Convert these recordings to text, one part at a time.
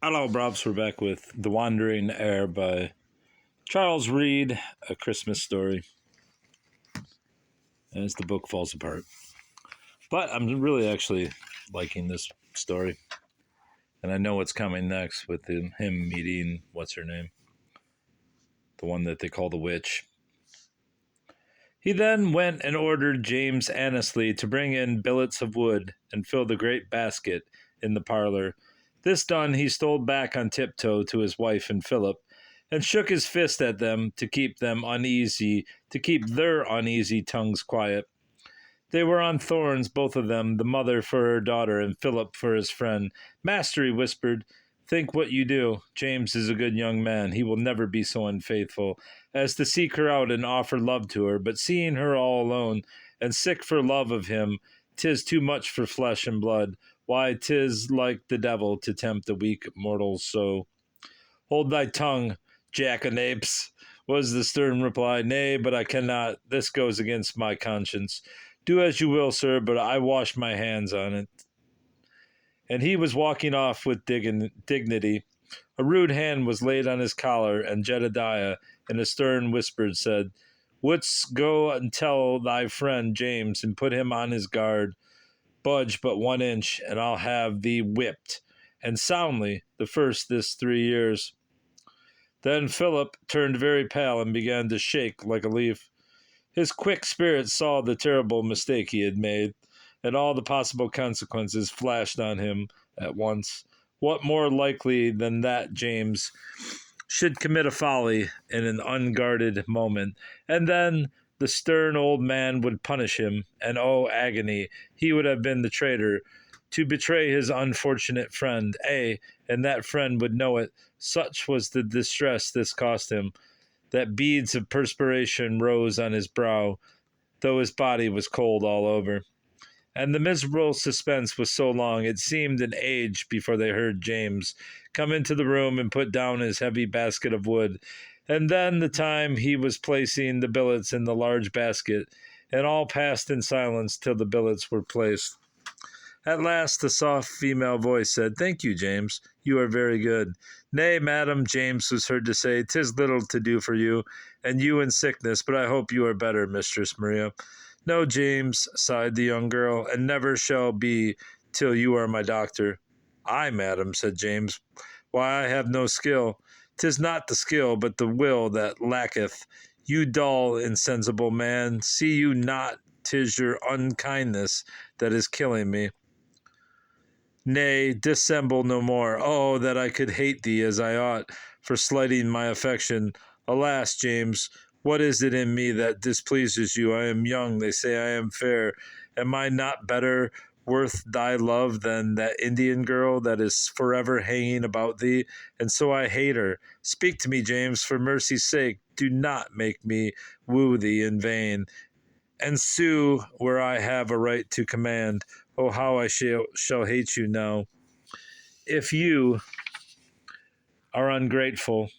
Hello, Brobs. We're back with The Wandering Heir by Charles Reade, A Christmas Story, as the book falls apart. But I'm really actually liking this story. And I know what's coming next with him meeting, what's her name? The one that they call the witch. He then went and ordered James Annesley to bring in billets of wood and fill the great basket in the parlor. This done, he stole back on tiptoe to his wife and Philip, and shook his fist at them to keep their uneasy tongues quiet. They were on thorns, both of them, the mother for her daughter and Philip for his friend. Master, he whispered, think what you do. James is a good young man. He will never be so unfaithful as to seek her out and offer love to her, but seeing her all alone and sick for love of him, 'tis too much for flesh and blood. Why, 'tis like the devil to tempt a weak mortal so. Hold thy tongue, jackanapes, was the stern reply. Nay, but I cannot. This goes against my conscience. Do as you will, sir, but I wash my hands on it. And he was walking off with dignity. A rude hand was laid on his collar, and Jedediah, in a stern whisper, said, Wouldst go and tell thy friend James, and put him on his guard. Budge but 1 inch, and I'll have thee whipped, and soundly, the first this 3 years. Then Philip turned very pale and began to shake like a leaf. His quick spirit saw the terrible mistake he had made, and all the possible consequences flashed on him at once. What more likely than that James should commit a folly in an unguarded moment, and then the stern old man would punish him, and oh, agony, he would have been the traitor, to betray his unfortunate friend, and that friend would know it. Such was the distress this cost him, that beads of perspiration rose on his brow, though his body was cold all over. And the miserable suspense was so long, it seemed an age before they heard James come into the room and put down his heavy basket of wood, and then the time he was placing the billets in the large basket, and all passed in silence till the billets were placed. At last the soft female voice said, Thank you, James. You are very good. Nay, madam, James was heard to say, 'tis little to do for you, and you in sickness, but I hope you are better, Mistress Maria. No, James, sighed the young girl, and never shall be till you are my doctor. Ay, madam, said James. Why, I have no skill. 'Tis not the skill, but the will that lacketh. You dull, insensible man, see you not 'tis your unkindness that is killing me? Nay, dissemble no more. Oh, that I could hate thee as I ought, for slighting my affection. Alas, James, what is it in me that displeases you? I am young, they say I am fair. Am I not better worth thy love than that Indian girl that is forever hanging about thee? And so I hate her. Speak to me, James, for mercy's sake. Do not make me woo thee in vain, and sue where I have a right to command. Oh, how I shall hate you now. If you are ungrateful,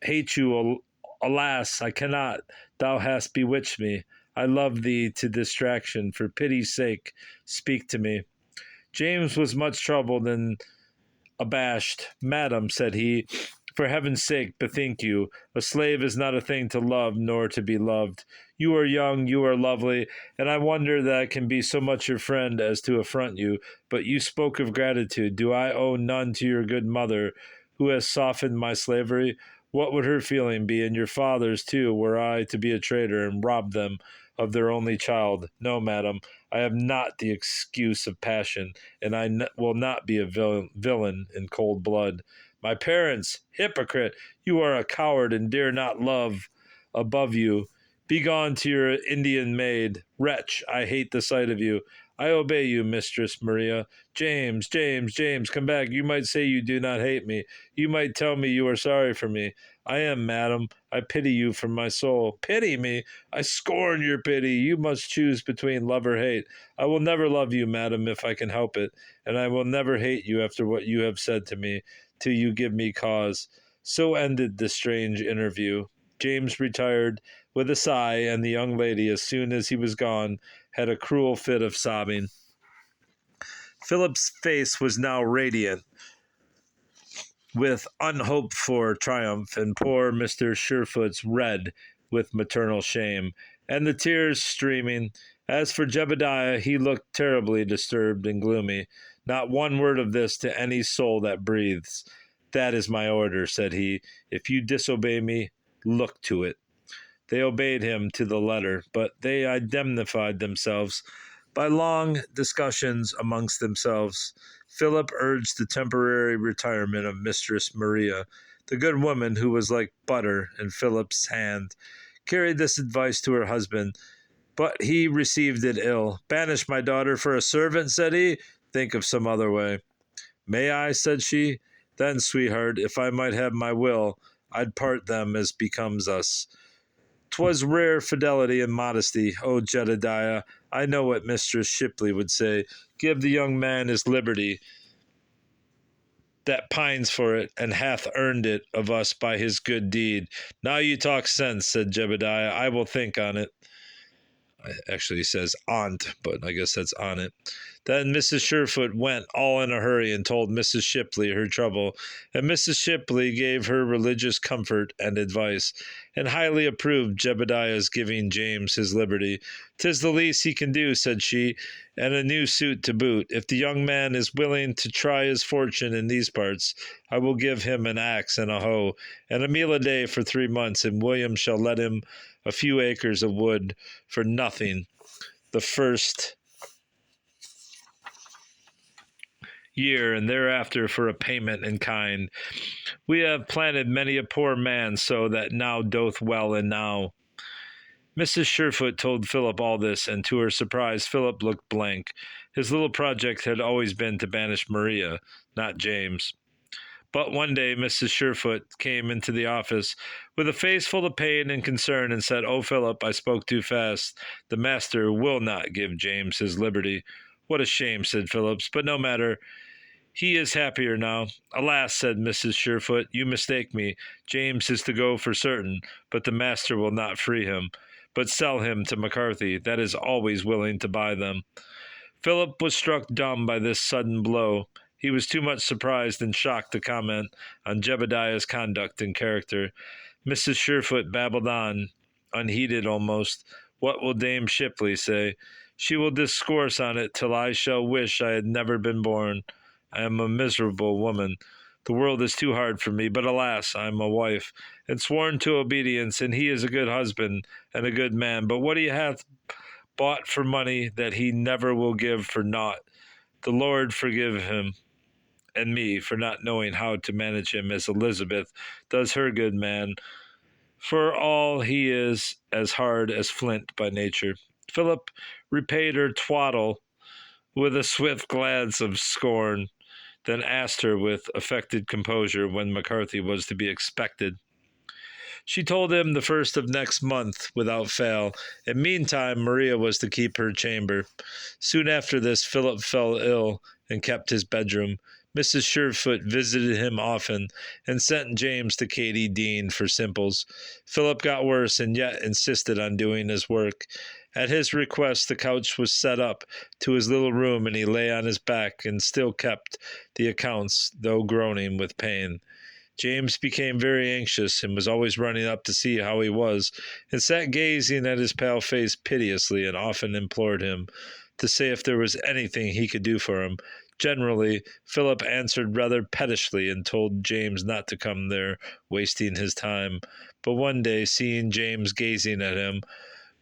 hate you, alas, I cannot. Thou hast bewitched me. I love thee to distraction. For pity's sake, speak to me. James was much troubled and abashed. Madam, said he, for heaven's sake, bethink you. A slave is not a thing to love, nor to be loved. You are young, you are lovely, and I wonder that I can be so much your friend as to affront you. But you spoke of gratitude. Do I owe none to your good mother, who has softened my slavery? What would her feeling be, and your father's too, were I to be a traitor and rob them of their only child? No, madam, I have not the excuse of passion, and I will not be a villain in cold blood. My parents, hypocrite, you are a coward and dare not love above you. Begone to your Indian maid. Wretch, I hate the sight of you. I obey you, Mistress Maria. James, James, James, come back. You might say you do not hate me. You might tell me you are sorry for me. I am, madam. I pity you from my soul. Pity me? I scorn your pity. You must choose between love or hate. I will never love you, madam, if I can help it, and I will never hate you after what you have said to me, till you give me cause. So ended the strange interview. James retired with a sigh, and the young lady, as soon as he was gone, had a cruel fit of sobbing. Philip's face was now radiant, with unhoped-for triumph, and poor Mr. Surefoot's red with maternal shame, and the tears streaming. As for Jebediah, he looked terribly disturbed and gloomy. Not one word of this to any soul that breathes. That is my order, said he. If you disobey me, look to it. They obeyed him to the letter, but they indemnified themselves by long discussions amongst themselves. Philip urged the temporary retirement of Mistress Maria. The good woman, who was like butter in Philip's hand, carried this advice to her husband, but he received it ill. Banish my daughter for a servant, said he. Think of some other way. May I, said she. Then, sweetheart, if I might have my will, I'd part them as becomes us. 'Twas rare fidelity and modesty. Oh, Jedediah, I know what Mistress Shipley would say. Give the young man his liberty that pines for it, and hath earned it of us by his good deed. Now you talk sense, said Jebediah. I will think on it. Actually, he says aunt, but I guess that's on it. Then Mrs. Surefoot went all in a hurry and told Mrs. Shipley her trouble, and Mrs. Shipley gave her religious comfort and advice, and highly approved Jebediah's giving James his liberty. 'Tis the least he can do, said she, and a new suit to boot. If the young man is willing to try his fortune in these parts, I will give him an axe and a hoe, and a meal a day for 3 months, and William shall let him a few acres of wood for nothing the first year, and thereafter for a payment in kind. We have planted many a poor man so that now doth well enow. Mrs. Surefoot told Philip all this, and to her surprise, Philip looked blank. His little project had always been to banish Maria, not James. But one day Mrs. Surefoot came into the office with a face full of pain and concern and said, Oh, Philip, I spoke too fast. The master will not give James his liberty. What a shame, said Phillips, but no matter. He is happier now. Alas, said Mrs. Surefoot, you mistake me. James is to go for certain, but the master will not free him, but sell him to McCarthy. That is always willing to buy them. Philip was struck dumb by this sudden blow. He was too much surprised and shocked to comment on Jebediah's conduct and character. Mrs. Surefoot babbled on, unheeded almost. What will Dame Shipley say? She will discourse on it till I shall wish I had never been born. I am a miserable woman. The world is too hard for me, but alas, I am a wife, and sworn to obedience, and he is a good husband and a good man. But what he hath bought for money that he never will give for naught. The Lord forgive him and me for not knowing how to manage him as Elizabeth does her good man, for all he is as hard as flint by nature. Philip repaid her twaddle with a swift glance of scorn, then asked her with affected composure when McCarthy was to be expected. She told him the first of next month without fail, and meantime Maria was to keep her chamber. Soon after this Philip fell ill and kept his bedroom. Mrs. Surefoot visited him often and sent James to Katy Dean for simples. Philip got worse and yet insisted on doing his work. At his request, the couch was set up to his little room, and he lay on his back and still kept the accounts, though groaning with pain. James became very anxious and was always running up to see how he was, and sat gazing at his pale face piteously, and often implored him to say if there was anything he could do for him. Generally, Philip answered rather pettishly and told James not to come there, wasting his time. But one day, seeing James gazing at him,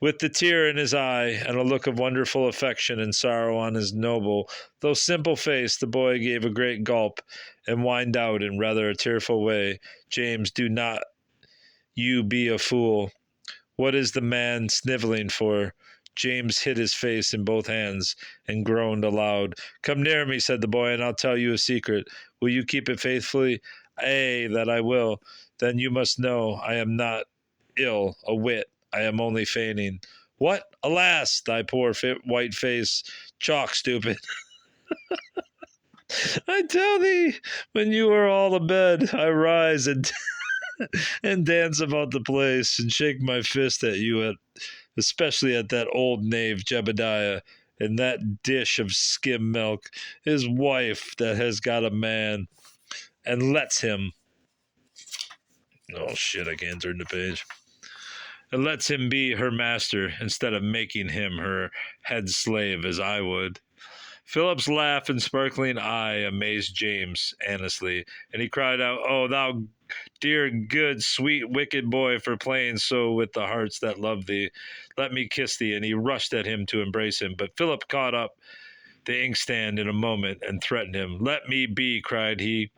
with the tear in his eye and a look of wonderful affection and sorrow on his noble, though simple face, the boy gave a great gulp and whined out in rather a tearful way, James, do not you be a fool. What is the man sniveling for? James hid his face in both hands and groaned aloud. Come near me, said the boy, and I'll tell you a secret. Will you keep it faithfully? Ay, that I will. Then you must know I am not ill a whit. I am only feigning. What? Alas, thy poor white face. Chalk, stupid. I tell thee, when you are all abed, I rise and and dance about the place and shake my fist at you, especially at that old knave Jebediah and that dish of skim milk, his wife that has got a man. and lets him. Oh shit! I can't turn the page. And lets him be her master instead of making him her head slave as I would. Philip's laugh and sparkling eye amazed James honestly, and he cried out, "Oh, thou dear, good, sweet, wicked boy, for playing so with the hearts that love thee. Let me kiss thee." And he rushed at him to embrace him. But Philip caught up the inkstand in a moment and threatened him. "Let me be," cried he.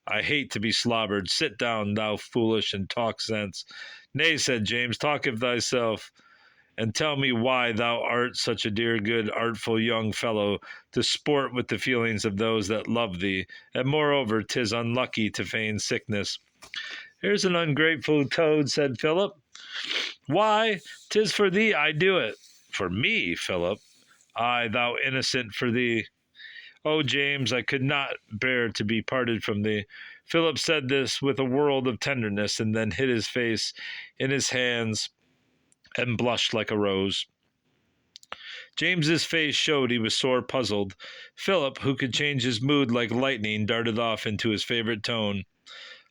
"I hate to be slobbered. Sit down, thou foolish, and talk sense." "Nay," said James, "talk of thyself, and tell me why thou art such a dear, good, artful young fellow, to sport with the feelings of those that love thee. And moreover, 'tis unlucky to feign sickness." "Here's an ungrateful toad," said Philip. "Why, 'tis for thee I do it." "For me, Philip?" "Ay, thou innocent, for thee. Oh, James, I could not bear to be parted from thee." Philip said this with a world of tenderness, and then hid his face in his hands and blushed like a rose. James's face showed he was sore puzzled. Philip, who could change his mood like lightning, darted off into his favorite tone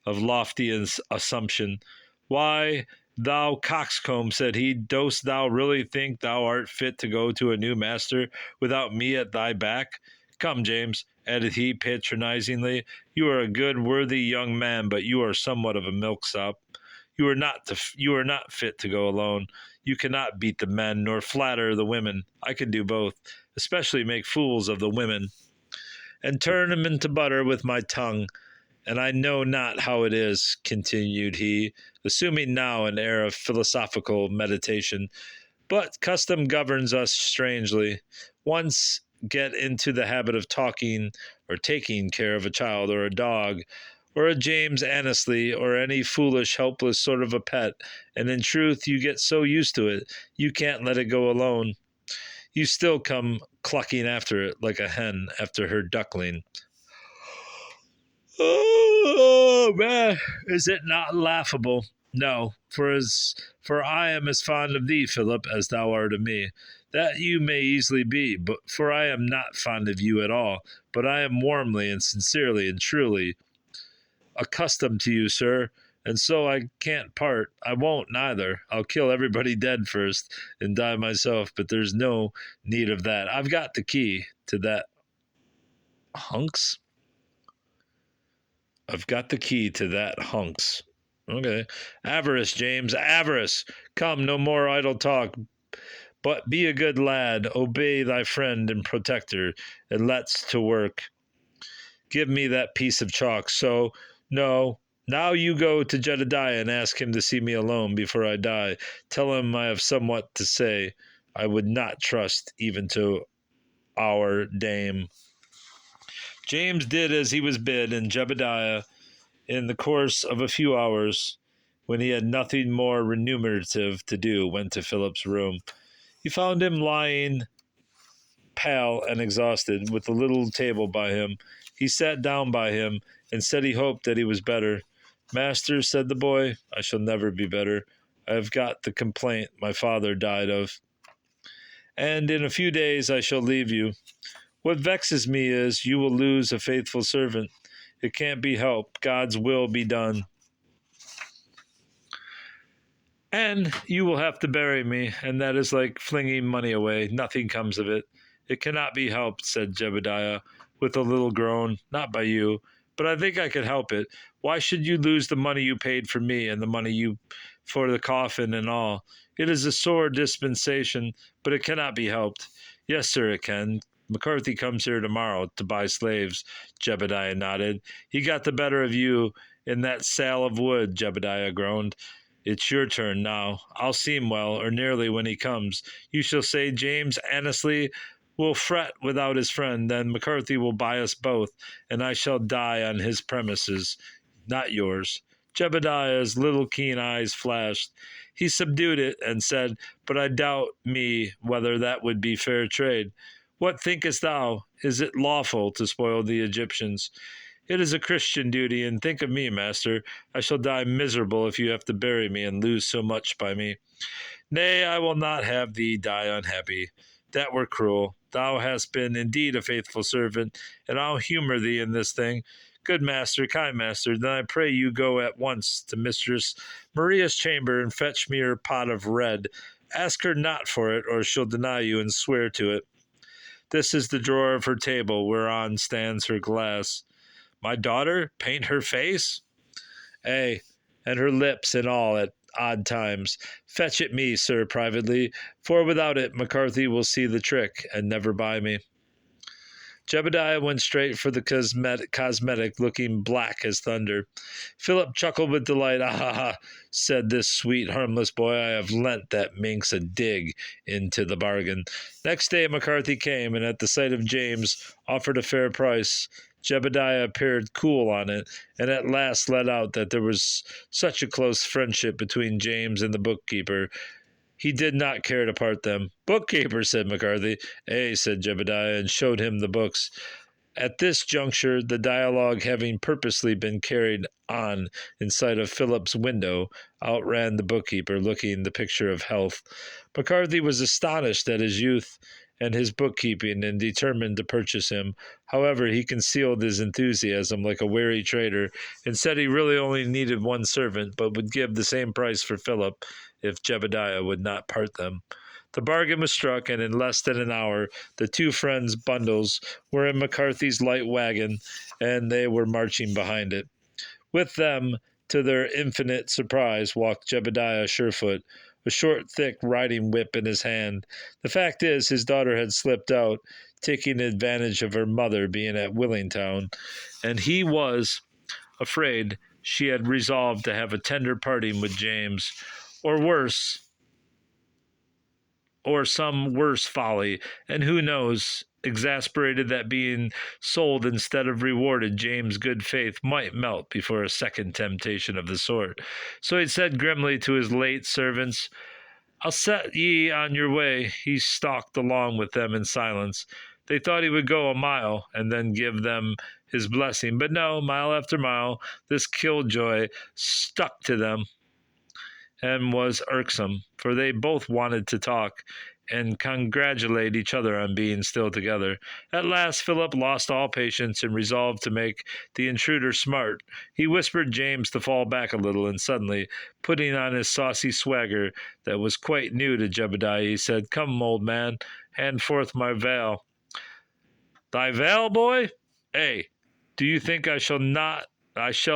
of lofty assumption. "Why, thou coxcomb," said he, "dost thou really think thou art fit to go to a new master without me at thy back? Come, James," added he patronizingly, "you are a good, worthy young man, but you are somewhat of a milksop. You are not fit to go alone. You cannot beat the men, nor flatter the women. I can do both, especially make fools of the women, and turn them into butter with my tongue. And I know not how it is," continued he, assuming now an air of philosophical meditation, "but custom governs us strangely. Once get into the habit of talking or taking care of a child or a dog, or a James Annesley, or any foolish, helpless sort of a pet, and in truth you get so used to it, you can't let it go alone. You still come clucking after it like a hen after her duckling. Oh, man, is it not laughable? No, for I am as fond of thee, Philip, as thou art of me. That you may easily be, but for I am not fond of you at all, but I am warmly and sincerely and truly accustomed to you, sir, and so I can't part. I won't neither. I'll kill everybody dead first and die myself, but there's no need of that. I've got the key to that hunks. I've got the key to that hunks. Okay. Avarice, James, avarice. Come, no more idle talk, but be a good lad. Obey thy friend and protector, and let's to work. Give me that piece of chalk. So, no. Now you go to Jedediah and ask him to see me alone before I die. Tell him I have somewhat to say. I would not trust even to our dame. James did as he was bid, and Jedediah, in the course of a few hours, when he had nothing more remunerative to do, went to Philip's room. He found him lying pale and exhausted, with the little table by him. He sat down by him and said he hoped that he was better. "Master," said the boy, "I shall never be better. I have got the complaint my father died of, and in a few days I shall leave you. What vexes me is, you will lose a faithful servant. It can't be helped. God's will be done. And you will have to bury me, and that is like flinging money away. Nothing comes of it." "It cannot be helped," said Jebediah, with a little groan. "Not by you, but I think I could help it. Why should you lose the money you paid for me, and the money you for the coffin and all? It is a sore dispensation, but it cannot be helped." "Yes, sir, it can. McCarthy comes here tomorrow to buy slaves." Jebediah nodded. "He got the better of you in that sale of wood," Jebediah groaned. "It's your turn now. I'll seem well, or nearly, when he comes. You shall say James Annesley will fret without his friend, then McCarthy will buy us both, and I shall die on his premises, not yours." Jebediah's little keen eyes flashed. He subdued it and said, "But I doubt me whether that would be fair trade. What thinkest thou? Is it lawful to spoil the Egyptians?" "It is a Christian duty, and think of me, master. I shall die miserable if you have to bury me and lose so much by me." "Nay, I will not have thee die unhappy. That were cruel. Thou hast been indeed a faithful servant, and I'll humor thee in this thing. Good master, kind master, then I pray you go at once to Mistress Maria's chamber and fetch me her pot of red. Ask her not for it, or she'll deny you and swear to it. This is the drawer of her table, whereon stands her glass. My daughter? Paint her face? Ay, and her lips and all at odd times. Fetch it me, sir, privately, for without it McCarthy will see the trick and never buy me. Jebediah went straight for the cosmetic, looking black as thunder. Philip chuckled with delight. Ah, ha, ha, said this sweet, harmless boy. I have lent that minx a dig into the bargain. Next day McCarthy came, and at the sight of James, offered a fair price. Jebediah appeared cool on it, and at last let out that there was such a close friendship between James and the bookkeeper, he did not care to part them. Bookkeeper, said McCarthy. Ay, said Jebediah, and showed him the books. At this juncture, the dialogue having purposely been carried on in sight of Philip's window, outran the bookkeeper, looking the picture of health. McCarthy was astonished at his youth and his bookkeeping, and determined to purchase him. However, he concealed his enthusiasm like a wary trader, and said he really only needed one servant, but would give the same price for Philip if Jebediah would not part them. The bargain was struck, and in less than an hour the two friends' bundles were in McCarthy's light wagon, and they were marching behind it. With them, to their infinite surprise, walked Jebediah Surefoot, a short, thick riding whip in his hand. The fact is, his daughter had slipped out, taking advantage of her mother being at Willingtown, and he was afraid she had resolved to have a tender parting with James, or worse, or some worse folly, and who knows, exasperated that being sold instead of rewarded, James' good faith might melt before a second temptation of the sort. So he said grimly to his late servants, I'll set ye on your way. He stalked along with them in silence. They thought he would go a mile and then give them his blessing, but no, mile after mile, this killjoy stuck to them and was irksome, for they both wanted to talk and congratulate each other on being still together. At last Philip lost all patience and resolved to make the intruder smart. He whispered James to fall back a little, and suddenly, putting on his saucy swagger that was quite new to Jebediah, he said, Come, old man, hand forth my veil. Thy veil, boy? Do you think I shall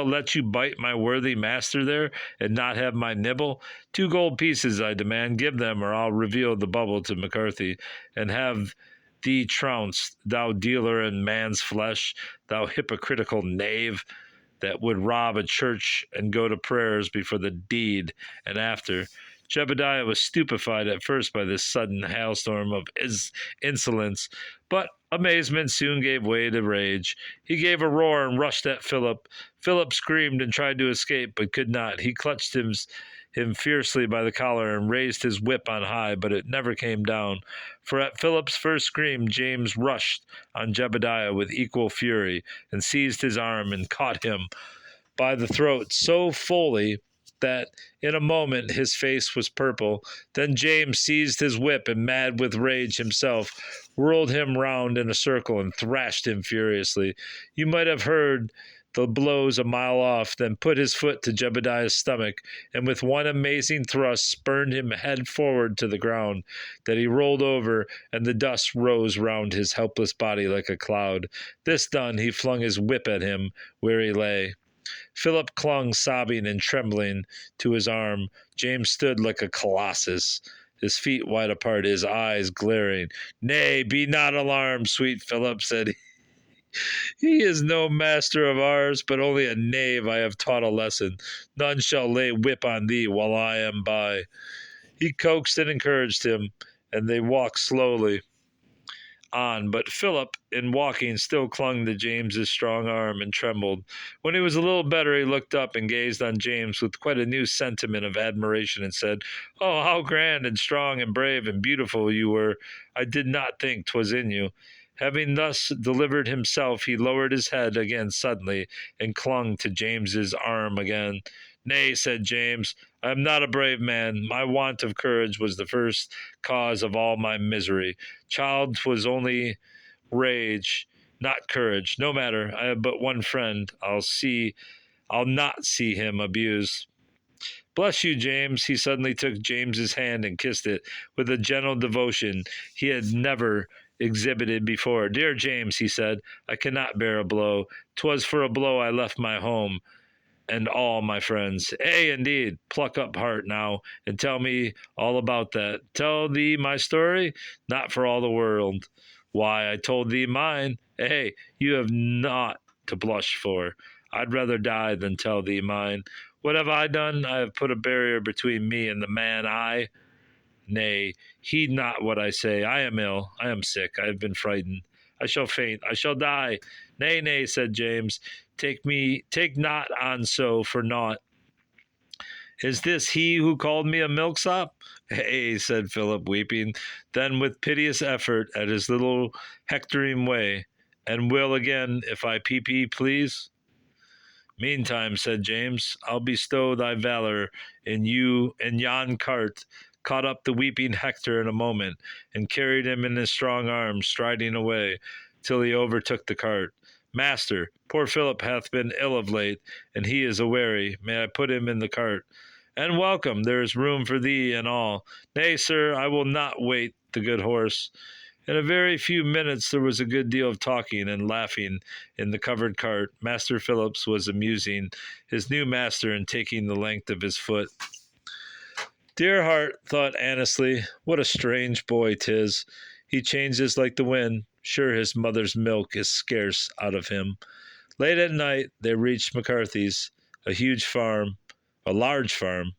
let you bite my worthy master there, and not have my nibble? 2 gold pieces I demand. Give them, or I'll reveal the bubble to McCarthy, and have thee trounced, thou dealer in man's flesh, thou hypocritical knave, that would rob a church and go to prayers before the deed and after. Jebediah was stupefied at first by this sudden hailstorm of insolence, but amazement soon gave way to rage. He gave a roar and rushed at Philip. Philip screamed and tried to escape, but could not. He clutched him fiercely by the collar and raised his whip on high, but it never came down. For at Philip's first scream, James rushed on Jebediah with equal fury, and seized his arm and caught him by the throat so fully that in a moment his face was purple. Then James seized his whip, and mad with rage himself, whirled him round in a circle and thrashed him furiously. You might have heard the blows a mile off, then put his foot to Jebediah's stomach, and with one amazing thrust spurned him head forward to the ground, that he rolled over, and the dust rose round his helpless body like a cloud. This done, he flung his whip at him where he lay. Philip clung, sobbing and trembling, to his arm. James stood like a colossus, his feet wide apart, his eyes glaring. Nay, be not alarmed, sweet Philip, said he. He is no master of ours, but only a knave I have taught a lesson. None shall lay whip on thee while I am by. He coaxed and encouraged him, and they walked slowly on, but Philip, in walking, still clung to James's strong arm and trembled. When he was a little better, he looked up and gazed on James with quite a new sentiment of admiration, and said, Oh, how grand and strong and brave and beautiful you were! I did not think 'twas in you. Having thus delivered himself, he lowered his head again suddenly, and clung to James's arm again. Nay, said James, I am not a brave man. My want of courage was the first cause of all my misery. Child, 'twas only rage. not courage. No matter, I have but one friend. I'll not see him abuse. Bless you, James. He suddenly took James's hand and kissed it with a gentle devotion he had never exhibited before. Dear James, he said, I cannot bear a blow. 'Twas for a blow I left my home and all my friends. Indeed. Pluck up heart now, and tell me all about that. Tell thee my story? Not for all the world. Why, I told thee mine. You have naught to blush for. I'd rather die than tell thee mine. What have I done? I have put a barrier between me and the man Nay, heed not what I say. I am ill. I am sick. I have been frightened. I shall faint. I shall die. Nay, nay, said James. Take not on so for naught. Is this he who called me a milksop? Said Philip, weeping. Then with piteous effort at his little hectoring way, and will again, if I please? Meantime, said James, I'll bestow thy valor in yon cart, caught up the weeping Hector in a moment, and carried him in his strong arms, striding away, till he overtook the cart. Master, poor Philip hath been ill of late, and he is aweary. May I put him in the cart? And welcome, there is room for thee and all. Nay, sir, I will not wait the good horse. In a very few minutes there was a good deal of talking and laughing in the covered cart. Master Phillips was amusing his new master and taking the length of his foot. Dear heart, thought Annesley, what a strange boy 'tis. He changes like the wind. Sure his mother's milk is scarce out of him. Late at night they reached McCarthy's, a large farm,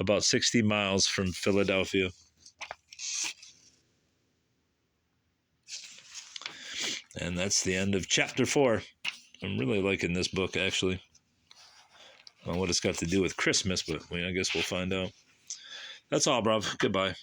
about 60 miles from Philadelphia. And that's the end of chapter 4. I'm really liking this book, actually. I don't know what it's got to do with Christmas, but I guess we'll find out. That's all, bruv. Goodbye.